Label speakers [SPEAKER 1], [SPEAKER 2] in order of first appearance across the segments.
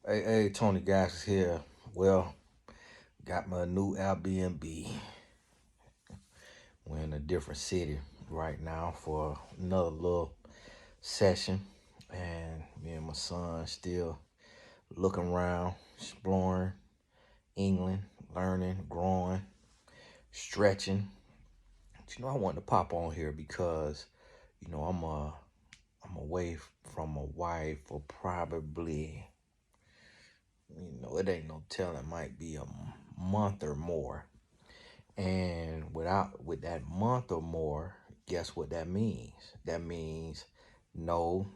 [SPEAKER 1] Hey, Tony Gas is here. Well, got my new Airbnb. We're in a different city right now for another little session. And me and my son still looking around, exploring England, learning, growing, stretching. But, I wanted to pop on here because, I'm away from my wife for probably, it ain't no telling, might be a month or more. And with that month or more, guess what that means? That means no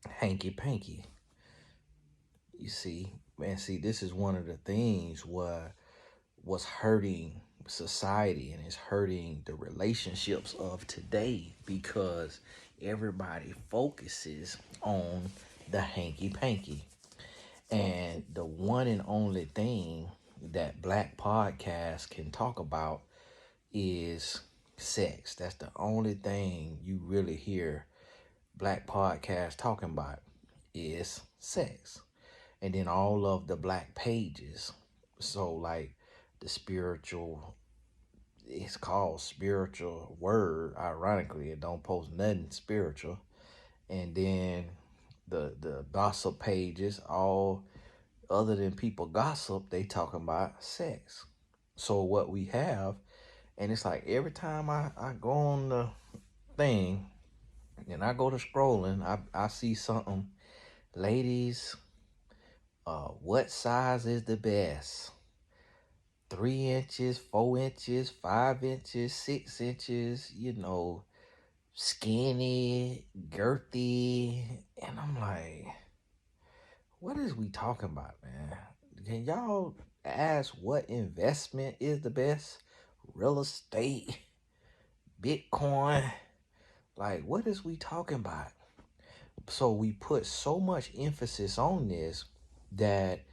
[SPEAKER 1] hanky panky. You see, man, this is one of the things what's hurting society and it's hurting the relationships of today because everybody focuses on the hanky panky. And the one and only thing that Black podcasts can talk about is sex. That's the only thing you really hear Black podcasts talking about is sex. And then all of the Black pages. So like the spiritual, it's called spiritual word. Ironically, it don't post nothing spiritual. And then the gossip pages, all other than people gossip, they talking about sex. So what we have, and it's like every time I go on the thing and I go to scrolling, I see something. Ladies, what size is the best? 3 inches, 4 inches, 5 inches, 6 inches, skinny, girthy. And I'm like, what is we talking about, man? Can y'all ask what investment is the best? Real estate, Bitcoin. Like, what is we talking about? So we put so much emphasis on this that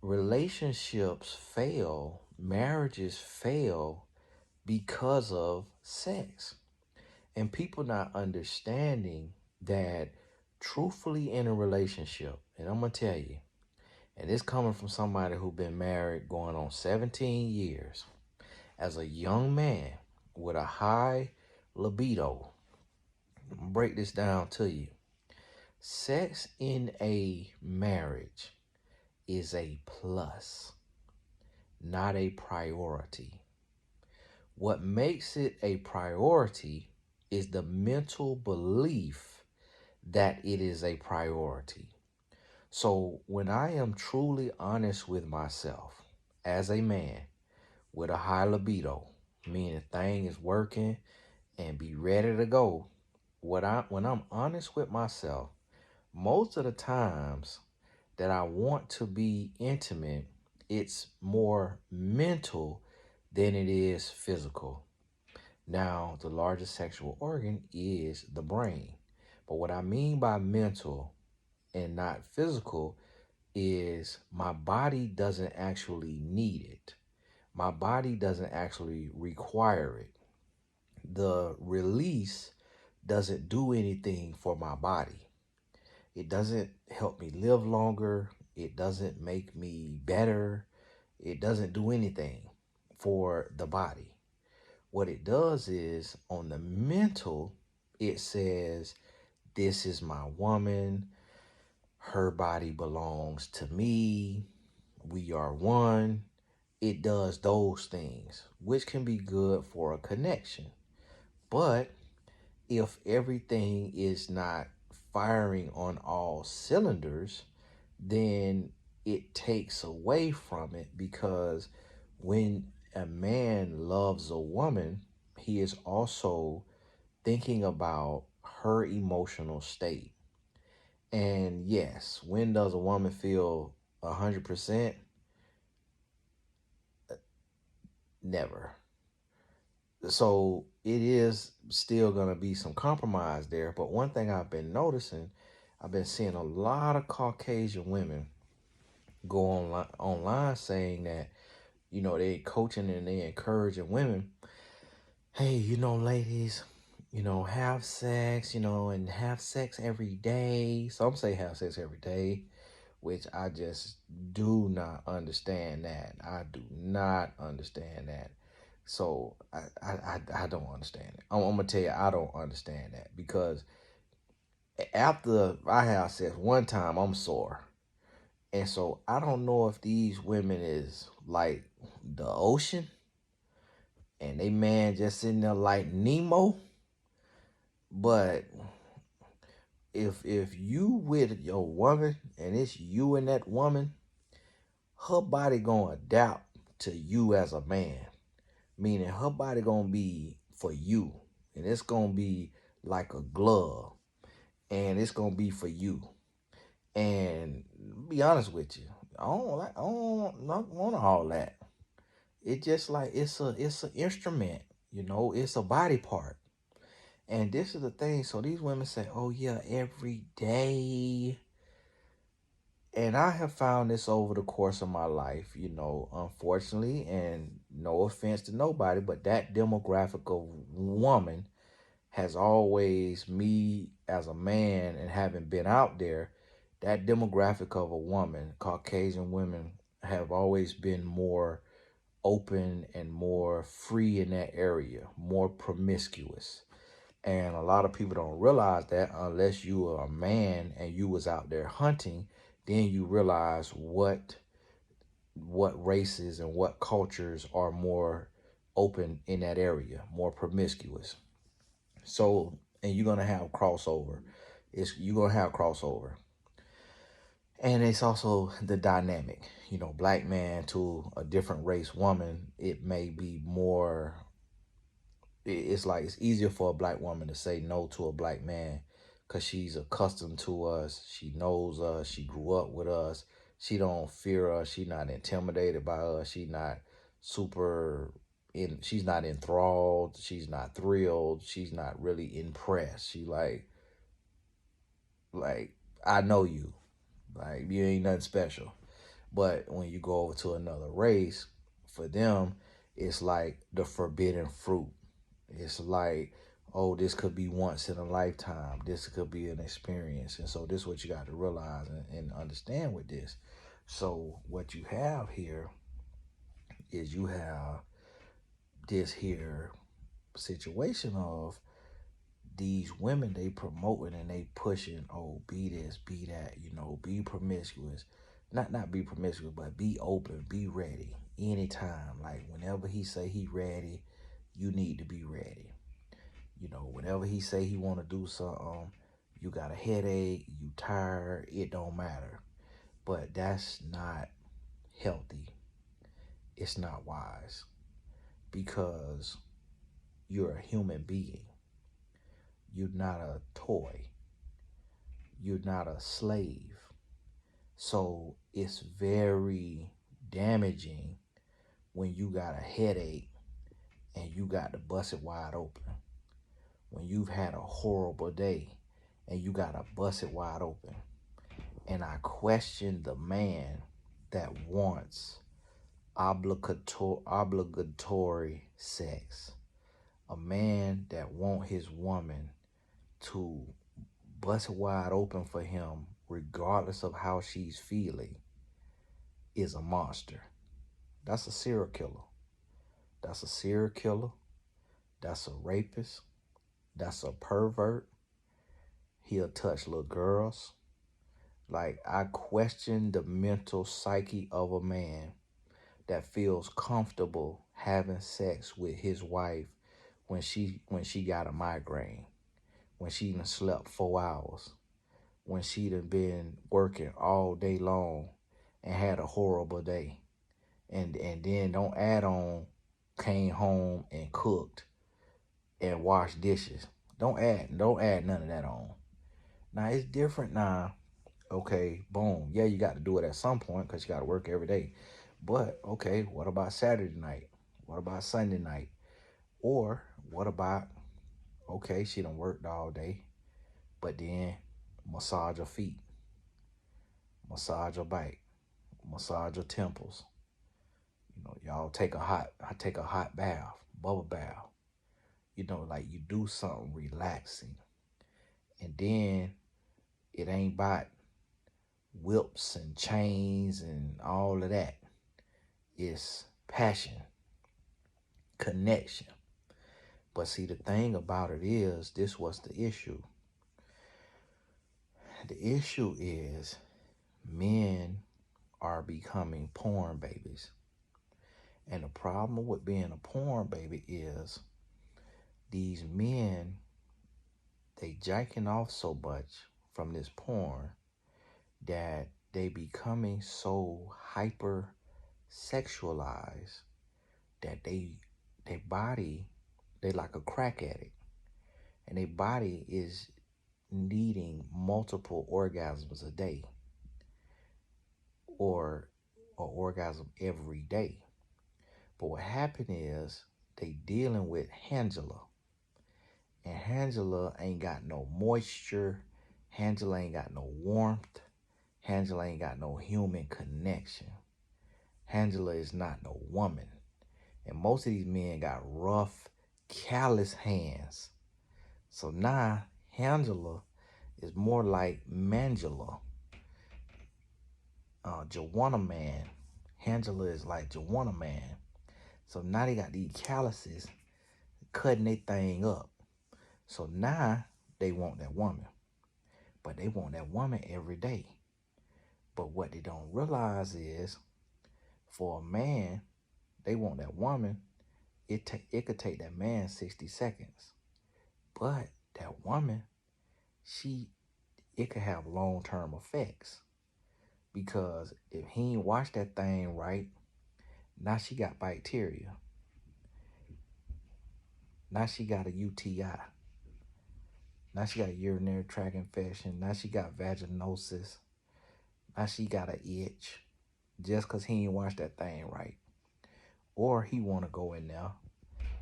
[SPEAKER 1] relationships fail, marriages fail because of sex. And people not understanding that truthfully in a relationship, and I'm going to tell you, and this coming from somebody who been married going on 17 years, as a young man with a high libido, I'm going to break this down to you. Sex in a marriage is a plus, not a priority. What makes it a priority is the mental belief that it is a priority. So when I am truly honest with myself as a man with a high libido, meaning the thing is working and be ready to go, when I'm honest with myself, most of the times that I want to be intimate, it's more mental than it is physical. Now, the largest sexual organ is the brain. But what I mean by mental and not physical is my body doesn't actually need it. My body doesn't actually require it. The release doesn't do anything for my body. It doesn't help me live longer. It doesn't make me better. It doesn't do anything for the body. What it does is on the mental, it says, this is my woman. Her body belongs to me. We are one. It does those things, which can be good for a connection. But if everything is not firing on all cylinders, then it takes away from it because when a man loves a woman, he is also thinking about her emotional state. And yes, when does a woman feel 100%? Never. So it is still going to be some compromise there. But one thing I've been noticing, I've been seeing a lot of Caucasian women go online saying that, they coaching and they encouraging women, hey, ladies, have sex, and have sex every day. Some say have sex every day. which I just do not understand that. I do not understand that. So I don't understand it. I'm gonna tell you, I don't understand that because after I have sex one time, I'm sore. And so I don't know if these women is like the ocean and they man just sitting there like Nemo. But if you with your woman and it's you and that woman, her body gonna adapt to you as a man. Meaning her body gonna be for you. And it's gonna be like a glove. And it's gonna be for you. And be honest with you, I don't want all that. It just like it's an instrument, it's a body part. And this is the thing. So these women say, "Oh yeah, every day." And I have found this over the course of my life, unfortunately, and no offense to nobody, but that demographic of woman has always, me as a man and having been out there, that demographic of a woman, Caucasian women, have always been more open and more free in that area, more promiscuous. And a lot of people don't realize that unless you are a man and you was out there hunting, then you realize what races and what cultures are more open in that area, more promiscuous. So, and you're gonna have crossover. You're gonna have crossover. And it's also the dynamic. Black man to a different race woman, it may be more, it's like it's easier for a black woman to say no to a black man because she's accustomed to us. She knows us. She grew up with us. She don't fear us. She's not intimidated by us. She's not enthralled. She's not thrilled. She's not really impressed. She like, I know you. Like, you ain't nothing special. But when you go over to another race, for them, it's like the forbidden fruit. It's like, oh, this could be once in a lifetime. This could be an experience. And so this is what you got to realize and understand with this. So what you have here is you have this here situation of these women, they promoting and they pushing, oh, be this, be that, be promiscuous. Not be promiscuous, but be open, be ready anytime. Like whenever he say he ready, you need to be ready. Whenever he say he want to do something, you got a headache, you tired, it don't matter. But that's not healthy. It's not wise because you're a human being. You're not a toy. You're not a slave. So it's very damaging when you got a headache and you got to bust it wide open. When you've had a horrible day and you got to bust it wide open. And I question the man that wants obligatory sex. A man that want his woman to bust wide open for him, regardless of how she's feeling, is a monster. That's a serial killer. That's a serial killer. That's a rapist. That's a pervert. He'll touch little girls. Like, I question the mental psyche of a man that feels comfortable having sex with his wife when she got a migraine, when she done slept 4 hours, when she done been working all day long and had a horrible day. And then don't add on came home and cooked and washed dishes. Don't add none of that on. Now it's different now. Okay, boom. Yeah, you got to do it at some point because you got to work every day. But okay, what about Saturday night? What about Sunday night? Or what about, okay, she done worked all day, but then massage her feet, massage her back, massage her temples. Y'all I take a hot bath, bubble bath. Like you do something relaxing. And then it ain't about whips and chains and all of that. It's passion, connection. But see, the thing about it is, this was the issue. The issue is men are becoming porn babies. And the problem with being a porn baby is these men, they jacking off so much from this porn that they becoming so hyper sexualized that their body, they like a crack addict. And their body is needing multiple orgasms a day or an orgasm every day. But what happened is they dealing with Angela. And Angela ain't got no moisture. Angela ain't got no warmth. Angela ain't got no human connection. Angela is not no woman. And most of these men got rough, callous hands. So now Angela is more like Mangela, Joanna Man. Angela is like Joanna Man. So now they got these calluses cutting their thing up. So now they want that woman. But they want that woman every day. But what they don't realize is, for a man, they want that woman. It could take that man 60 seconds. But that woman, it could have long-term effects. Because if he ain't washed that thing right, now she got bacteria. Now she got a UTI. Now she got a urinary tract infection. Now she got vaginosis. Now she got an itch. Just because he ain't washed that thing right. Or he want to go in there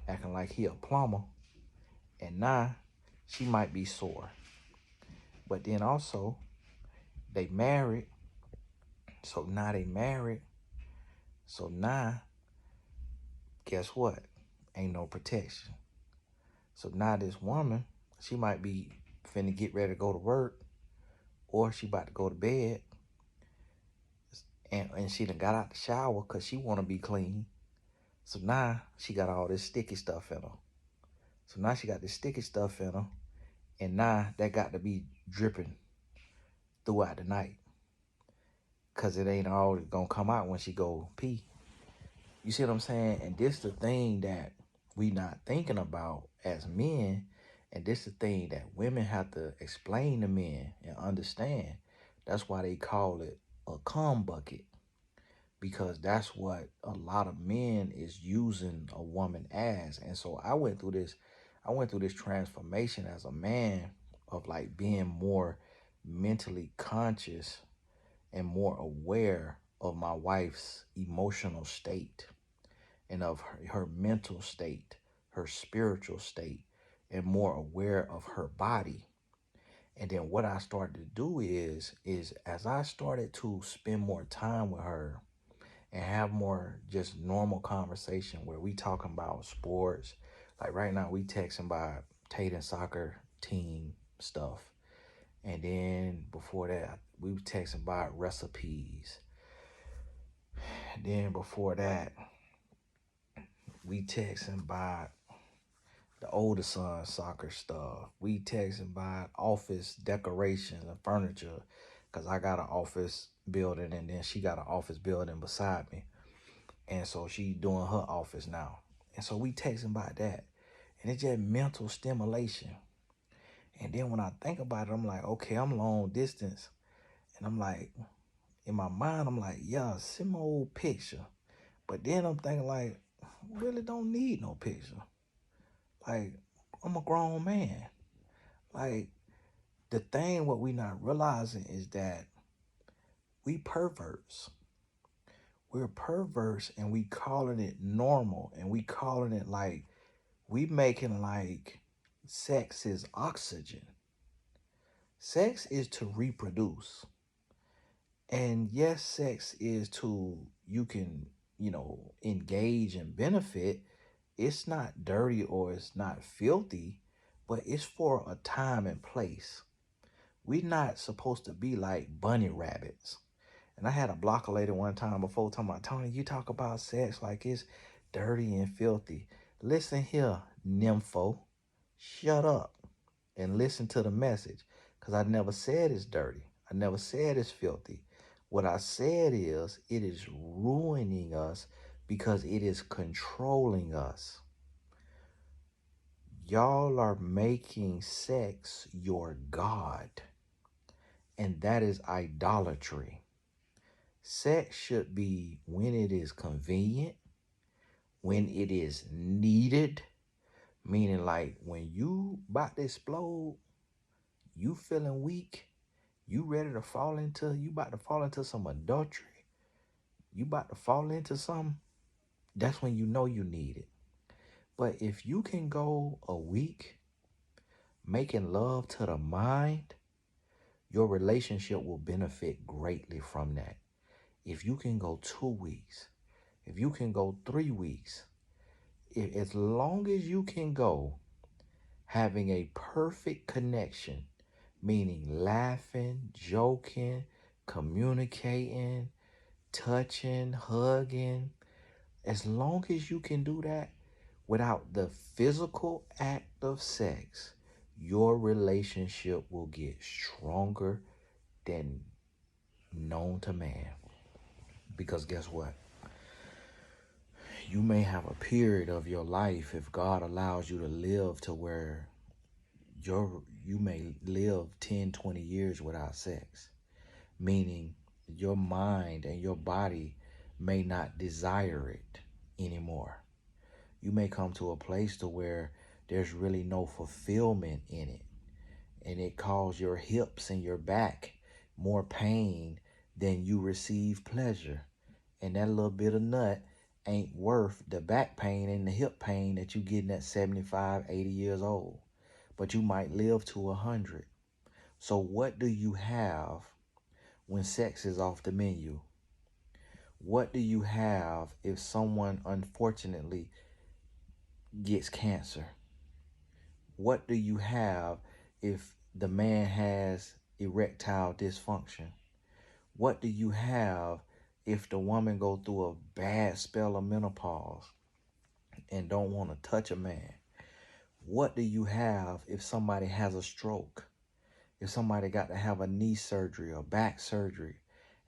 [SPEAKER 1] acting like he a plumber. And now she might be sore. But then also, they married. So now they married. So now, guess what? Ain't no protection. So now this woman, she might be finna get ready to go to work, or she about to go to bed, and she done got out the shower because she want to be clean. So now she got all this sticky stuff in her. So now she got this sticky stuff in her, and now that got to be dripping throughout the night because it ain't all gonna come out when she go pee. You see what I'm saying? And this the thing that we not thinking about as men, and this the thing that women have to explain to men and understand. That's why they call it a cum bucket, because that's what a lot of men is using a woman as. And so I went through this transformation as a man of like being more mentally conscious and more aware of my wife's emotional state and of her mental state, her spiritual state, and more aware of her body. And then what I started to do is as I started to spend more time with her and have more just normal conversation where we talking about sports. Like right now we texting about Tatum soccer team stuff. And then before that, we were texting about recipes. And then before that, we texting about the older son soccer stuff. We texting about office decorations and furniture, because I got an office building and then she got an office building beside me. And so she doing her office now. And so we texting about that. And it's just mental stimulation. And then when I think about it, I'm like, okay, I'm long distance. And I'm like, in my mind, I'm like, yeah, send my old picture. But then I'm thinking like, really don't need no picture. Like, I'm a grown man. Like, the thing what we not realizing is that we perverts. We're perverse and we calling it normal, and we calling it like we making like sex is oxygen. Sex is to reproduce. And yes, sex is to, you can, engage and benefit. It's not dirty or it's not filthy, but it's for a time and place. We're not supposed to be like bunny rabbits. And I had a blocker lady one time before talking about, Tony, you talk about sex like it's dirty and filthy. Listen here, nympho. Shut up and listen to the message. Because I never said it's dirty. I never said it's filthy. What I said is it is ruining us because it is controlling us. Y'all are making sex your God. And that is idolatry. Sex should be when it is convenient, when it is needed, meaning like when you about to explode, you feeling weak, you about to fall into some adultery, you about to fall into something, that's when you know you need it. But if you can go a week making love to the mind, your relationship will benefit greatly from that. If you can go 2 weeks, if you can go 3 weeks, as long as you can go having a perfect connection, meaning laughing, joking, communicating, touching, hugging, as long as you can do that without the physical act of sex, your relationship will get stronger than known to man. Because guess what? You may have a period of your life, if God allows you to live, to where you may live 10, 20 years without sex, meaning your mind and your body may not desire it anymore. You may come to a place to where there's really no fulfillment in it, and it causes your hips and your back more pain than you receive pleasure. And that little bit of nut ain't worth the back pain and the hip pain that you getting at 75, 80 years old. But you might live to 100. So what do you have when sex is off the menu? What do you have if someone unfortunately gets cancer? What do you have if the man has erectile dysfunction? What do you have if the woman go through a bad spell of menopause and don't want to touch a man? What do you have if somebody has a stroke? If somebody got to have a knee surgery or back surgery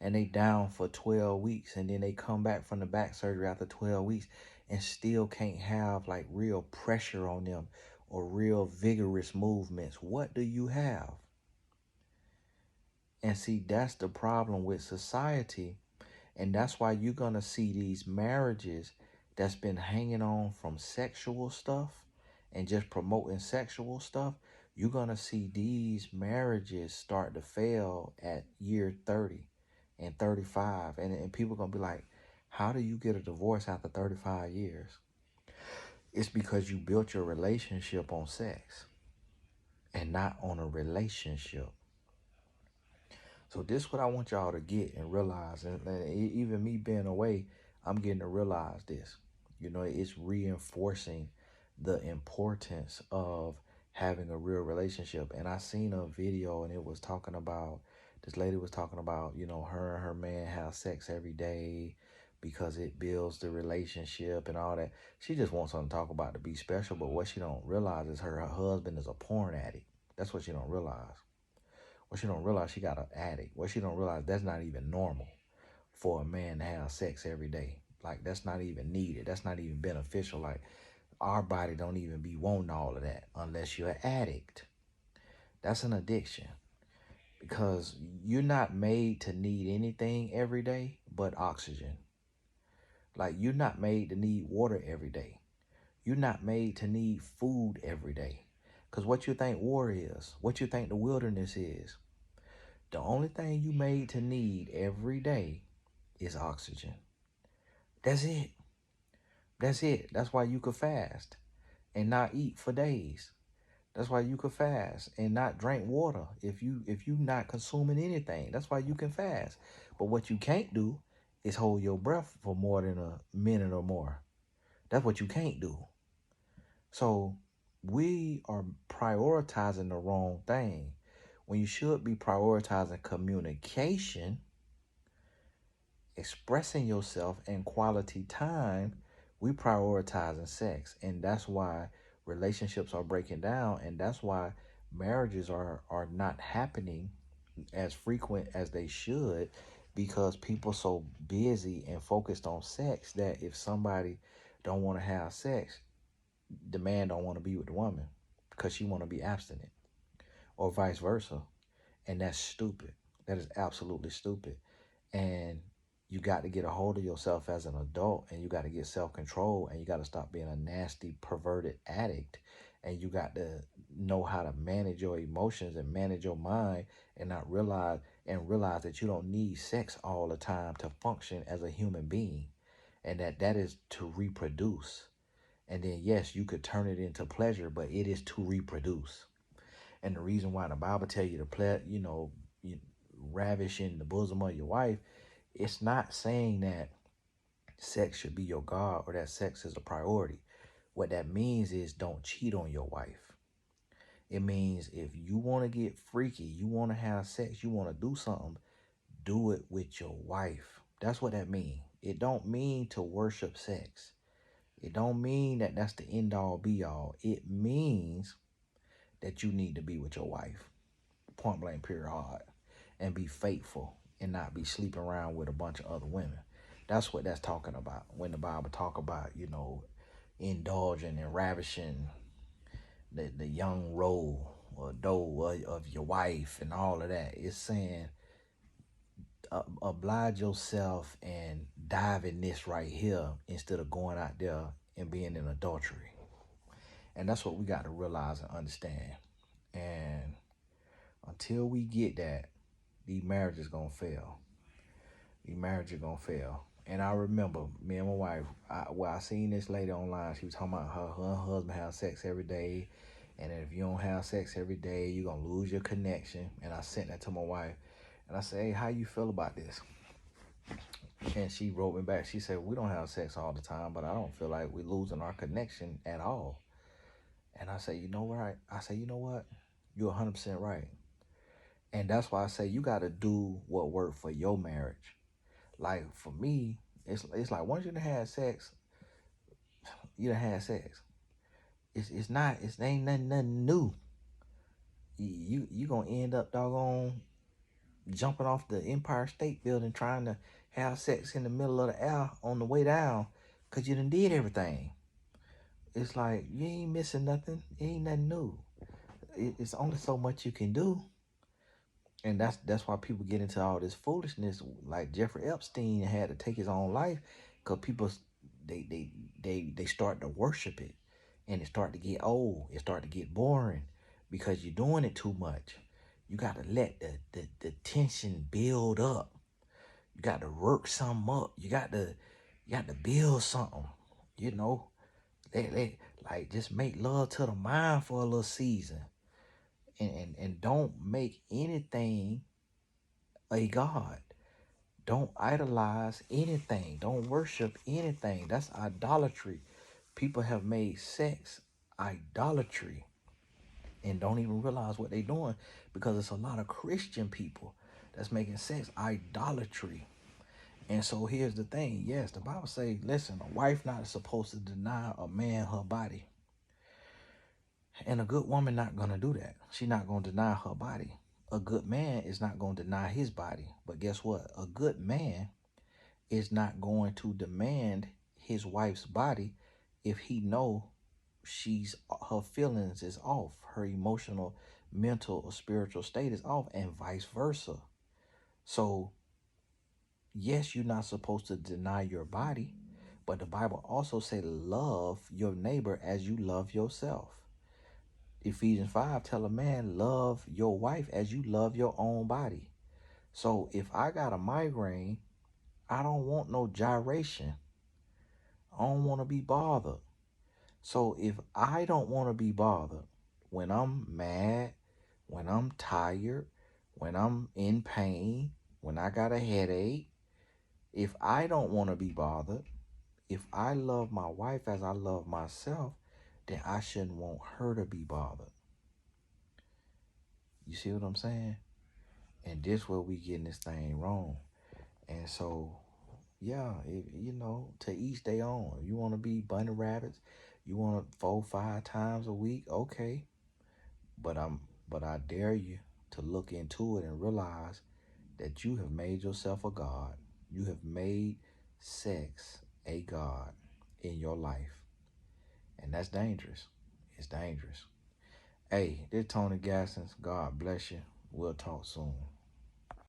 [SPEAKER 1] and they down for 12 weeks and then they come back from the back surgery after 12 weeks and still can't have like real pressure on them or real vigorous movements, what do you have? And see, that's the problem with society. And that's why you're going to see these marriages that's been hanging on from sexual stuff and just promoting sexual stuff. You're going to see these marriages start to fail at year 30 and 35. And people are going to be like, how do you get a divorce after 35 years? It's because you built your relationship on sex and not on a relationship. So this is what I want y'all to get and realize. And even me being away, I'm getting to realize this. You know, it's reinforcing the importance of having a real relationship. And I seen a video and it was talking about, this lady was talking about, you know, her and her man have sex every day because it builds the relationship and all that. She just wants something to talk about to be special. But what she don't realize is her husband is a porn addict. That's what she don't realize. What she don't realize, she got an addict. What she don't realize, that's not even normal for a man to have sex every day. Like, that's not even needed. That's not even beneficial. Like, our body don't even be wanting all of that unless you're an addict. That's an addiction. Because you're not made to need anything every day but oxygen. Like, you're not made to need water every day. You're not made to need food every day. Because what you think war is, what you think the wilderness is, the only thing you made to need every day is oxygen. That's it. That's it. That's why you could fast and not eat for days. That's why you could fast and not drink water if you not consuming anything. That's why you can fast. But what you can't do is hold your breath for more than a minute or more. That's what you can't do. So we are prioritizing the wrong thing. When you should be prioritizing communication, expressing yourself, and quality time, we prioritizing sex. And that's why relationships are breaking down, and that's why marriages are not happening as frequent as they should, because people so busy and focused on sex that if somebody don't want to have sex, the man don't want to be with the woman because she want to be abstinent, or vice versa. And that's stupid. That is absolutely stupid. And you got to get a hold of yourself as an adult, and you got to get self-control, and you got to stop being a nasty perverted addict, and you got to know how to manage your emotions and manage your mind, and not realize that you don't need sex all the time to function as a human being, and that is to reproduce. And then yes, you could turn it into pleasure, but it is to reproduce. And the reason why the Bible tell you to play, you ravish in the bosom of your wife, it's not saying that sex should be your God or that sex is a priority. What that means is don't cheat on your wife. It means if you want to get freaky, you want to have sex, you want to do something, do it with your wife. That's what that means. It don't mean to worship sex. It don't mean that that's the end all be all. It means that you need to be with your wife. Point blank, period, hard. And be faithful and not be sleeping around with a bunch of other women. That's what that's talking about when the Bible talk about, indulging and ravishing the young roe or doe of your wife and all of that. It's saying oblige yourself and dive in this right here instead of going out there and being in adultery. And that's what we got to realize and understand. And until we get that, these marriages gonna fail. These marriages gonna fail. And I remember me and my wife, I seen this lady online. She was talking about her husband have sex every day. And if you don't have sex every day, you're gonna lose your connection. And I sent that to my wife. And I said, hey, how you feel about this? And she wrote me back. She said, we don't have sex all the time, but I don't feel like we're losing our connection at all. And I said, you know what? I said, you know what? You're 100% right. And that's why I say you got to do what worked for your marriage. Like for me, it's like once you done had sex, you done had sex. It ain't nothing new. You gonna end up doggone jumping off the Empire State Building trying to have sex in the middle of the air on the way down, cause you done did everything. It's like you ain't missing nothing. It ain't nothing new. It's only so much you can do. And that's why people get into all this foolishness. Like Jeffrey Epstein had to take his own life because people they start to worship it, and it start to get old. It start to get boring because you're doing it too much. You got to let the tension build up. You got to work something up. You got to build something. You know, like just make love to the mind for a little season, and don't make anything a god. Don't idolize anything. Don't worship anything. That's idolatry. People have made sex idolatry and don't even realize what they're doing, because it's a lot of Christian people that's making sex idolatry. And so here's the thing. Yes, the Bible says, listen, a wife not supposed to deny a man her body. And a good woman not going to do that. She not going to deny her body. A good man is not going to deny his body. But guess what? A good man is not going to demand his wife's body if he know her feelings is off, her emotional, mental, or spiritual state is off, and vice versa. So yes, you're not supposed to deny your body, but the Bible also say love your neighbor as you love yourself. Ephesians 5 tell a man, love your wife as you love your own body. So if I got a migraine, I don't want no gyration. I don't want to be bothered. So if I don't want to be bothered when I'm mad, when I'm tired, when I'm in pain, when I got a headache, if I don't want to be bothered, if I love my wife as I love myself, then I shouldn't want her to be bothered. You see what I'm saying? And this where we getting this thing wrong. And so, yeah, to each their own. If you want to be bunny rabbits, you want to 4, 5 times a week, okay. But I dare you to look into it and realize that you have made yourself a god. You have made sex a god in your life. And that's dangerous. It's dangerous. Hey, this Tony Gassens. God bless you. We'll talk soon.